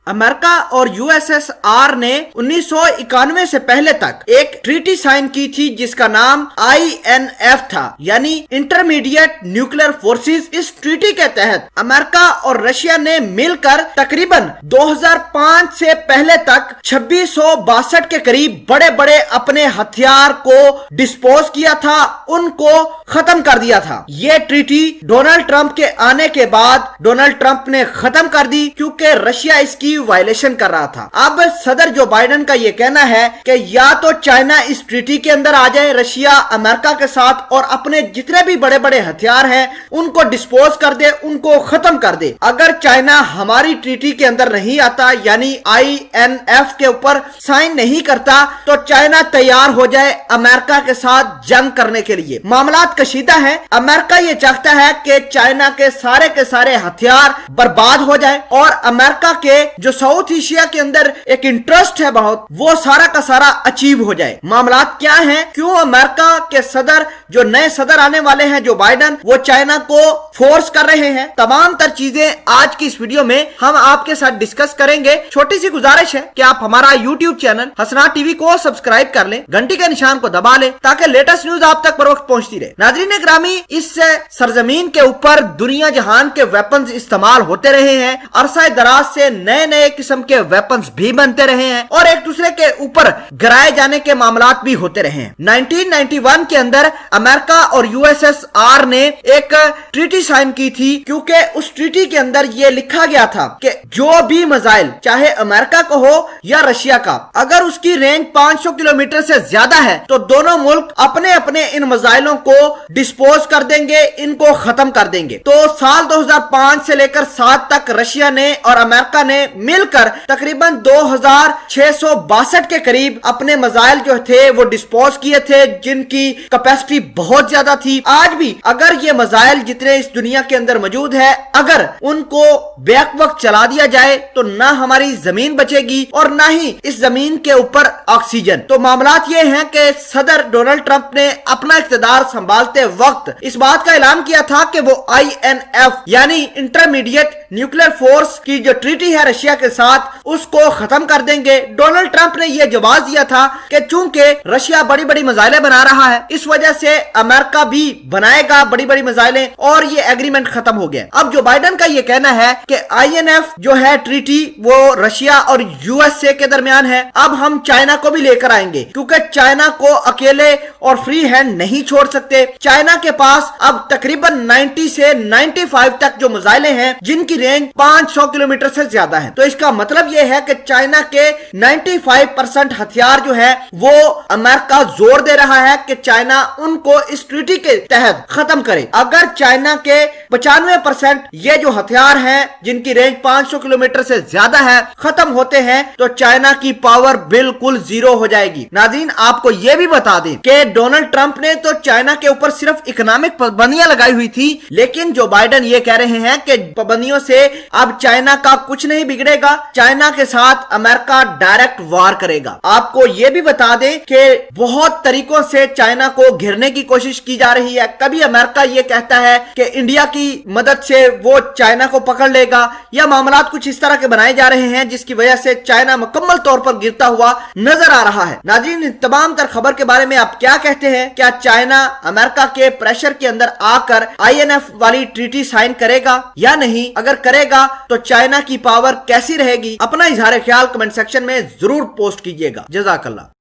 America और USSR ने 1991 से पहले तक एक ट्रीटी साइन की थी जिसका नाम INF था, यानी इंटरमीडिएट न्यूक्लियर फोर्सेस। इस ट्रीटी के तहत अमेरिका और रशिया ने मिलकर तकरीबन 2005 से पहले तक 2662 के करीब बड़े बड़े अपने हथियार को डिस्पोज किया था, उनको खत्म कर दिया था। ये ट्रीटी डोनाल्ड ट्रंप के आने के बाद डोनाल्ड ट्रंप ने खत्म कर दी क्योंकि रशिया इसकी वायलेशन कर रहा था। अब सदर जो बाइडेन का ये कहना है कि या तो चाइना इस ट्रीटी के अंदर आ जाए, रशिया अमेरिका के साथ, और अपने जितने भी बड़े बड़े हथियार हैं उनको डिस्पोज कर दे, उनको खत्म कर दे। अगर चाइना हमारी ट्रीटी के अंदर नहीं आता, यानी INF के ऊपर साइन नहीं करता, तो चाइना तैयार हो जाए अमेरिका के साथ जंग करने के लिए। मामलात कशीदा है। अमेरिका ये चाहता है कि चाइना के सारे हथियार बर्बाद हो जाए और अमेरिका के जो साउथ एशिया के अंदर एक इंटरेस्ट है बहुत, वो सारा का सारा अचीव हो जाए। मामलात क्या हैं? क्यों अमेरिका के सदर, जो नए सदर आने वाले हैं जो बाइडेन, वो चाइना को फोर्स कर रहे हैं? तमाम तर चीजें आज की इस वीडियो में हम आपके साथ डिस्कस करेंगे। छोटी सी गुजारिश है कि आप हमारा यूट्यूब चैनल हसनात टीवी को सब्सक्राइब कर लें, घंटी के निशान को दबा लें ताकि लेटेस्ट न्यूज आप तक बर वक्त पहुंचती रहे। नाज़रीन ग्रामी, इस सरजमीन के ऊपर दुनिया जहान के वेपन्स इस्तेमाल होते रहे हैं, अरसा दराज से नए नए किस्म के वेपन्स भी बनते रहे हैं और एक दूसरे के ऊपर गिराए जाने के मामलात भी होते रहे हैं। 1991 के अंदर अमेरिका और USSR ने एक ट्रीटी साइन की थी क्योंकि उस ट्रीटी के अंदर यह लिखा गया था कि जो भी मिसाइल, चाहे अमेरिका का हो या रशिया का, अगर उसकी रेंज 500 किलोमीटर से ज्यादा है तो दोनों मुल्क अपने अपने इन मिसाइलों को डिस्पोज कर देंगे, इनको खत्म कर देंगे। तो साल 2005 से लेकर 7 तक रशिया ने और अमेरिका ने मिलकर तकरीबन 2662 के करीब अपने मिसाइल जो थे वो डिस्पोज किए थे, जिनकी कैपेसिटी बहुत ज्यादा थी। आज भी अगर ये मिसाइल जितने इस दुनिया के अंदर मौजूद है, अगर उनको बैक वक्त चला दिया जाए तो ना हमारी जमीन बचेगी और ना ही इस जमीन के ऊपर ऑक्सीजन। तो मामलात ये हैं कि सदर डोनाल्ड ट्रंप ने अपना इख्तिदार संभालते वक्त इस बात का ऐलान किया था कि वो INF यानी इंटरमीडिएट न्यूक्लियर फोर्स की जो ट्रीटी है रशिया के साथ, उसको खत्म कर देंगे। डोनाल्ड ट्रंप ने यह जवाब दिया था कि चूंकि रशिया बड़ी बड़ी मिसाइलें बना रहा है, इस वजह से अमेरिका भी बनाएगा बड़ी बड़ी मिसाइलें, और ये एग्रीमेंट खत्म हो गया। अब जो बाइडेन का ये कहना है कि INF जो है ट्रीटी वो रशिया और USA के दरमियान है, अब हम चाइना को भी लेकर आएंगे क्योंकि चाइना को अकेले और फ्री हैंड नहीं छोड़ सकते। चाइना के पास अब तकरीबन 90 से 95 तक जो मिसाइलें हैं जिनकी रेंज 500 किलोमीटर से ज्यादा है। तो इसका मतलब यह है कि चाइना के 95% हथियार जो है वो अमेरिका जोर दे रहा है कि चाइना उनको इस ट्रीटी के तहत खत्म करे। अगर चाइना के 95% ये जो हथियार हैं जिनकी रेंज 500 किलोमीटर से ज्यादा है खत्म होते हैं तो चाइना की पावर बिल्कुल जीरो हो जाएगी। नाज़रीन आपको यह भी बता दें कि डोनाल्ड ट्रंप ने तो चाइना के ऊपर सिर्फ इकोनॉमिक पाबंदियां लगाई हुई थी, लेकिन जो बाइडेन ये कह रहे हैं कि पाबंदियों से अब चाइना का कुछ नहीं बिगड़ेगा, चाइना के साथ अमेरिका डायरेक्ट वार करेगा। आपको ये भी बता दें कि बहुत तरीकों से चाइना को घेरने की कोशिश की जा रही है। कभी अमेरिका ये कहता है कि इंडिया की मदद से वो चाइना को पकड़ लेगा, या मामलात कुछ इस तरह के बनाए जा रहे हैं जिसकी वजह से चाइना मुकम्मल तौर पर गिरता हुआ नजर आ रहा है। नाज़रीन इन तमाम तर खबर के बारे में आप क्या कहते हैं? क्या चाइना अमेरिका के प्रेशर के अंदर आकर INF वाली ट्रीटी साइन करेगा या नहीं? अगर करेगा तो चाइना की पावर कैसी रहेगी? अपना इजहार ख्याल कमेंट सेक्शन में जरूर पोस्ट कीजिएगा। जज़ाकल्लाह।